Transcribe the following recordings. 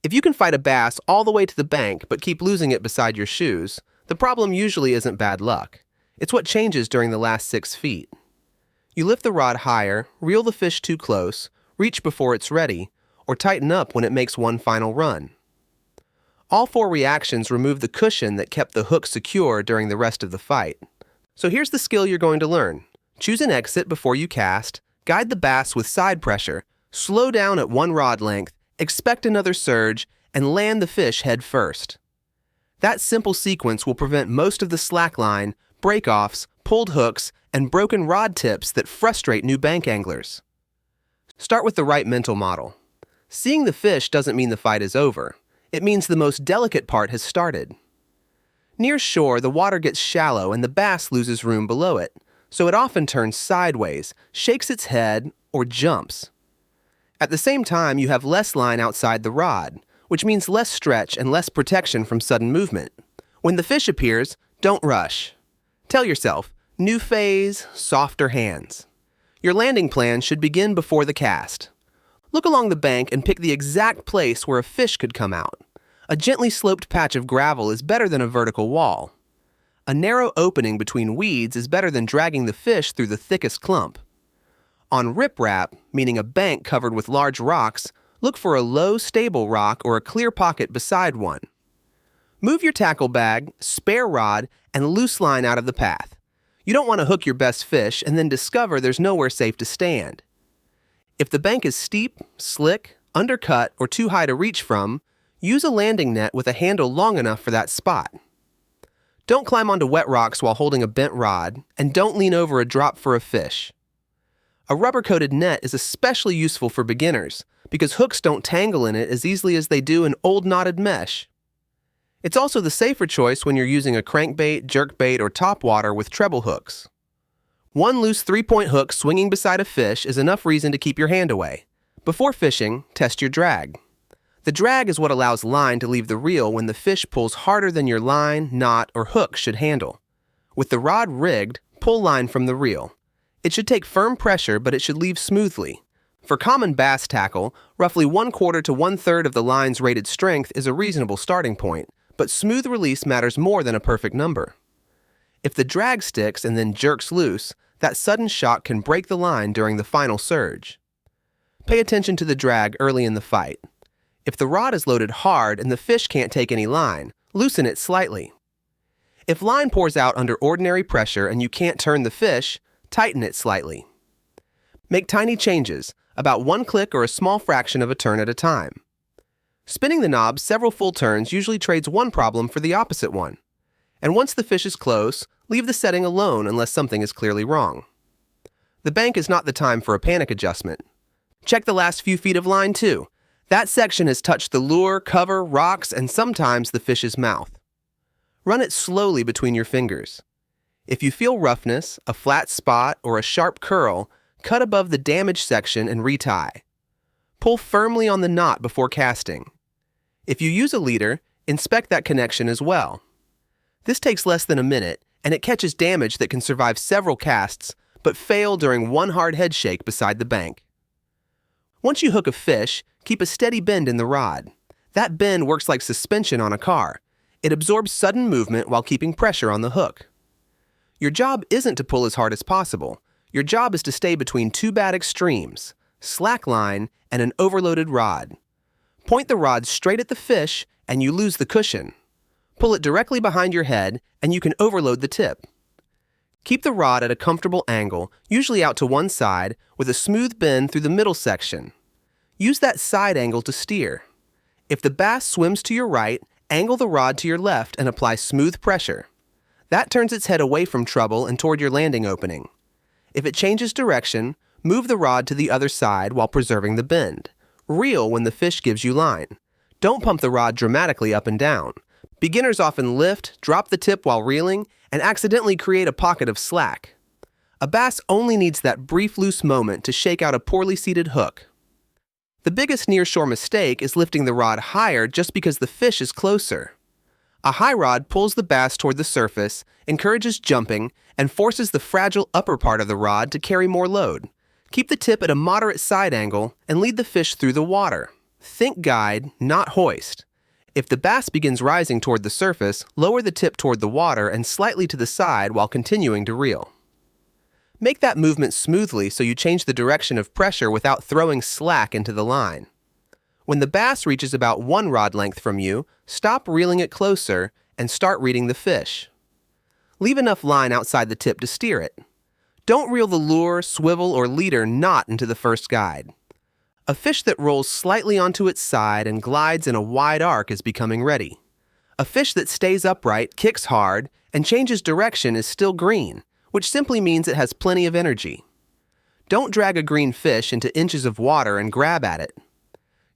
If you can fight a bass all the way to the bank but keep losing it beside your shoes, the problem usually isn't bad luck. It's what changes during the last 6 feet. You lift the rod higher, reel the fish too close, reach before it's ready, or tighten up when it makes one final run. All 4 reactions remove the cushion that kept the hook secure during the rest of the fight. So here's the skill you're going to learn. Choose an exit before you cast, guide the bass with side pressure, slow down at 1 rod length, expect another surge, and land the fish head first. That simple sequence will prevent most of the slackline, break-offs, pulled hooks, and broken rod tips that frustrate new bank anglers. Start with the right mental model. Seeing the fish doesn't mean the fight is over. It means the most delicate part has started. Near shore, the water gets shallow and the bass loses room below it, so it often turns sideways, shakes its head, or jumps. At the same time, you have less line outside the rod, which means less stretch and less protection from sudden movement. When the fish appears, don't rush. Tell yourself, new phase, softer hands. Your landing plan should begin before the cast. Look along the bank and pick the exact place where a fish could come out. A gently sloped patch of gravel is better than a vertical wall. A narrow opening between weeds is better than dragging the fish through the thickest clump. On riprap, meaning a bank covered with large rocks, look for a low, stable rock or a clear pocket beside one. Move your tackle bag, spare rod, and loose line out of the path. You don't want to hook your best fish and then discover there's nowhere safe to stand. If the bank is steep, slick, undercut, or too high to reach from, use a landing net with a handle long enough for that spot. Don't climb onto wet rocks while holding a bent rod, and don't lean over a drop for a fish. A rubber-coated net is especially useful for beginners because hooks don't tangle in it as easily as they do in old knotted mesh. It's also the safer choice when you're using a crankbait, jerkbait, or topwater with treble hooks. One loose 3-point hook swinging beside a fish is enough reason to keep your hand away. Before fishing, test your drag. The drag is what allows line to leave the reel when the fish pulls harder than your line, knot, or hook should handle. With the rod rigged, pull line from the reel. It should take firm pressure, but it should leave smoothly. For common bass tackle, roughly 1/4 to 1/3 of the line's rated strength is a reasonable starting point, but smooth release matters more than a perfect number. If the drag sticks and then jerks loose, that sudden shock can break the line during the final surge. Pay attention to the drag early in the fight. If the rod is loaded hard and the fish can't take any line, loosen it slightly. If line pours out under ordinary pressure and you can't turn the fish, tighten it slightly. Make tiny changes, about 1 click or a small fraction of a turn at a time. Spinning the knob several full turns usually trades one problem for the opposite one. And once the fish is close, leave the setting alone unless something is clearly wrong. The bank is not the time for a panic adjustment. Check the last few feet of line too. That section has touched the lure, cover, rocks, and sometimes the fish's mouth. Run it slowly between your fingers. If you feel roughness, a flat spot, or a sharp curl, cut above the damaged section and retie. Pull firmly on the knot before casting. If you use a leader, inspect that connection as well. This takes less than a minute, and it catches damage that can survive several casts, but fail during one hard head shake beside the bank. Once you hook a fish, keep a steady bend in the rod. That bend works like suspension on a car. It absorbs sudden movement while keeping pressure on the hook. Your job isn't to pull as hard as possible. Your job is to stay between 2 bad extremes, slack line and an overloaded rod. Point the rod straight at the fish and you lose the cushion. Pull it directly behind your head and you can overload the tip. Keep the rod at a comfortable angle, usually out to one side, with a smooth bend through the middle section. Use that side angle to steer. If the bass swims to your right, angle the rod to your left and apply smooth pressure. That turns its head away from trouble and toward your landing opening. If it changes direction, move the rod to the other side while preserving the bend. Reel when the fish gives you line. Don't pump the rod dramatically up and down. Beginners often lift, drop the tip while reeling, and accidentally create a pocket of slack. A bass only needs that brief loose moment to shake out a poorly seated hook. The biggest nearshore mistake is lifting the rod higher just because the fish is closer. A high rod pulls the bass toward the surface, encourages jumping, and forces the fragile upper part of the rod to carry more load. Keep the tip at a moderate side angle and lead the fish through the water. Think guide, not hoist. If the bass begins rising toward the surface, lower the tip toward the water and slightly to the side while continuing to reel. Make that movement smoothly so you change the direction of pressure without throwing slack into the line. When the bass reaches about 1 rod length from you, stop reeling it closer and start reading the fish. Leave enough line outside the tip to steer it. Don't reel the lure, swivel, or leader knot into the first guide. A fish that rolls slightly onto its side and glides in a wide arc is becoming ready. A fish that stays upright, kicks hard, and changes direction is still green, which simply means it has plenty of energy. Don't drag a green fish into inches of water and grab at it.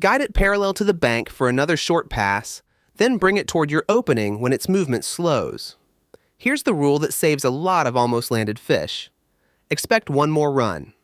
Guide it parallel to the bank for another short pass, then bring it toward your opening when its movement slows. Here's the rule that saves a lot of almost landed fish. Expect one more run.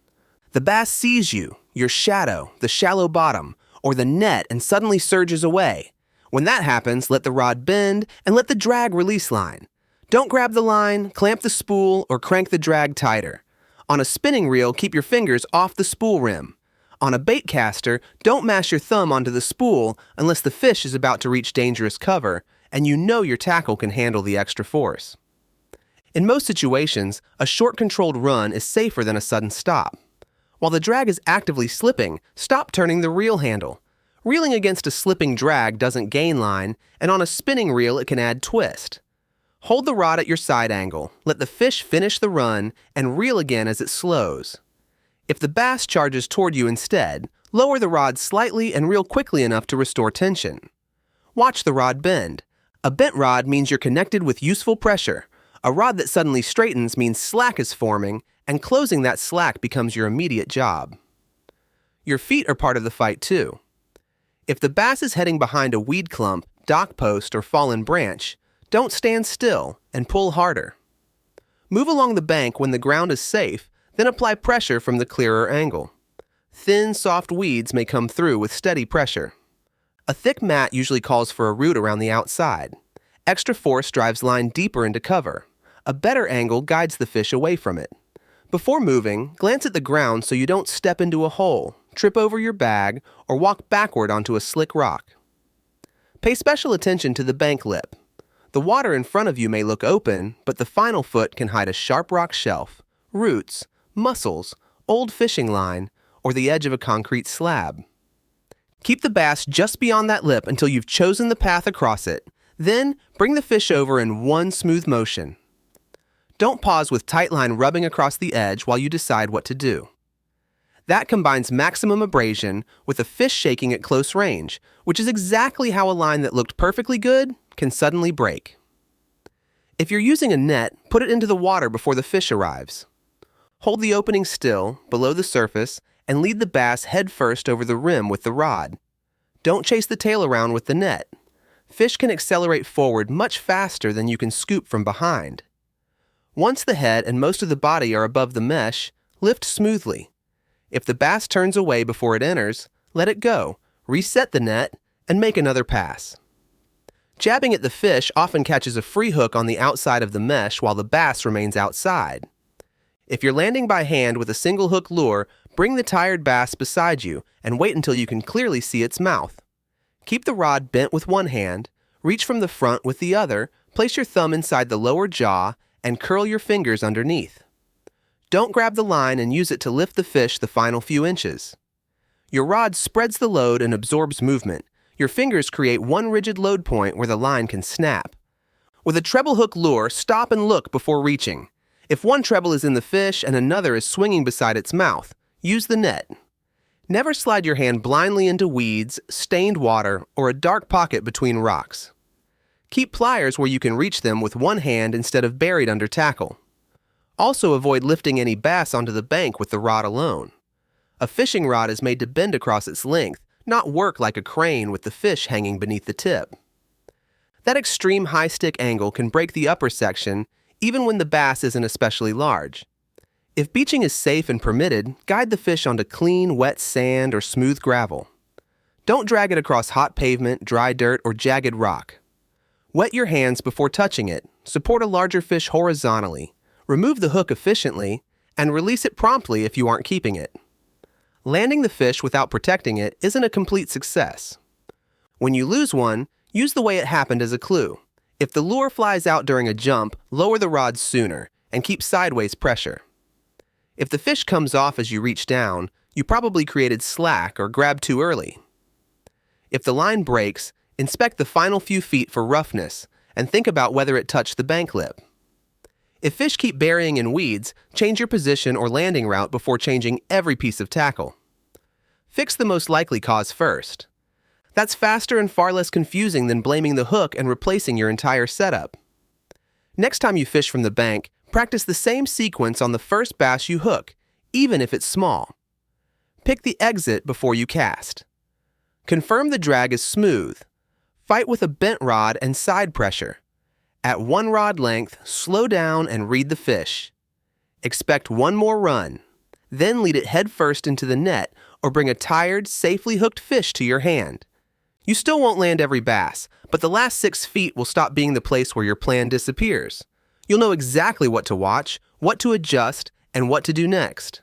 The bass sees you, your shadow, the shallow bottom, or the net and suddenly surges away. When that happens, let the rod bend and let the drag release line. Don't grab the line, clamp the spool, or crank the drag tighter. On a spinning reel, keep your fingers off the spool rim. On a bait caster, don't mash your thumb onto the spool unless the fish is about to reach dangerous cover and you know your tackle can handle the extra force. In most situations, a short controlled run is safer than a sudden stop. While the drag is actively slipping, stop turning the reel handle. Reeling against a slipping drag doesn't gain line, and on a spinning reel it can add twist. Hold the rod at your side angle, let the fish finish the run, and reel again as it slows. If the bass charges toward you instead, lower the rod slightly and reel quickly enough to restore tension. Watch the rod bend. A bent rod means you're connected with useful pressure. A rod that suddenly straightens means slack is forming, and closing that slack becomes your immediate job. Your feet are part of the fight too. If the bass is heading behind a weed clump, dock post, or fallen branch, don't stand still and pull harder. Move along the bank when the ground is safe, then apply pressure from the clearer angle. Thin, soft weeds may come through with steady pressure. A thick mat usually calls for a root around the outside. Extra force drives line deeper into cover. A better angle guides the fish away from it. Before moving, glance at the ground so you don't step into a hole, trip over your bag, or walk backward onto a slick rock. Pay special attention to the bank lip. The water in front of you may look open, but the final foot can hide a sharp rock shelf, roots, mussels, old fishing line, or the edge of a concrete slab. Keep the bass just beyond that lip until you've chosen the path across it. Then, bring the fish over in one smooth motion. Don't pause with tight line rubbing across the edge while you decide what to do. That combines maximum abrasion with a fish shaking at close range, which is exactly how a line that looked perfectly good can suddenly break. If you're using a net, put it into the water before the fish arrives. Hold the opening still, below the surface, and lead the bass head first over the rim with the rod. Don't chase the tail around with the net. Fish can accelerate forward much faster than you can scoop from behind. Once the head and most of the body are above the mesh, lift smoothly. If the bass turns away before it enters, let it go, reset the net, and make another pass. Jabbing at the fish often catches a free hook on the outside of the mesh while the bass remains outside. If you're landing by hand with a single hook lure, bring the tired bass beside you and wait until you can clearly see its mouth. Keep the rod bent with one hand, reach from the front with the other, place your thumb inside the lower jaw, and curl your fingers underneath. Don't grab the line and use it to lift the fish the final few inches. Your rod spreads the load and absorbs movement. Your fingers create one rigid load point where the line can snap. With a treble hook lure, stop and look before reaching. If one treble is in the fish and another is swinging beside its mouth, use the net. Never slide your hand blindly into weeds, stained water, or a dark pocket between rocks. Keep pliers where you can reach them with one hand instead of buried under tackle. Also avoid lifting any bass onto the bank with the rod alone. A fishing rod is made to bend across its length, not work like a crane with the fish hanging beneath the tip. That extreme high stick angle can break the upper section even when the bass isn't especially large. If beaching is safe and permitted, guide the fish onto clean, wet sand or smooth gravel. Don't drag it across hot pavement, dry dirt, or jagged rock. Wet your hands before touching it, support a larger fish horizontally, remove the hook efficiently, and release it promptly if you aren't keeping it. Landing the fish without protecting it isn't a complete success. When you lose one, use the way it happened as a clue. If the lure flies out during a jump, lower the rod sooner and keep sideways pressure. If the fish comes off as you reach down, you probably created slack or grabbed too early. If the line breaks, inspect the final few feet for roughness and think about whether it touched the bank lip. If fish keep burying in weeds, change your position or landing route before changing every piece of tackle. Fix the most likely cause first. That's faster and far less confusing than blaming the hook and replacing your entire setup. Next time you fish from the bank, practice the same sequence on the first bass you hook, even if it's small. Pick the exit before you cast. Confirm the drag is smooth. Fight with a bent rod and side pressure. At one rod length, slow down and read the fish. Expect one more run. Then lead it head first into the net or bring a tired, safely hooked fish to your hand. You still won't land every bass, but the last 6 feet will stop being the place where your plan disappears. You'll know exactly what to watch, what to adjust, and what to do next.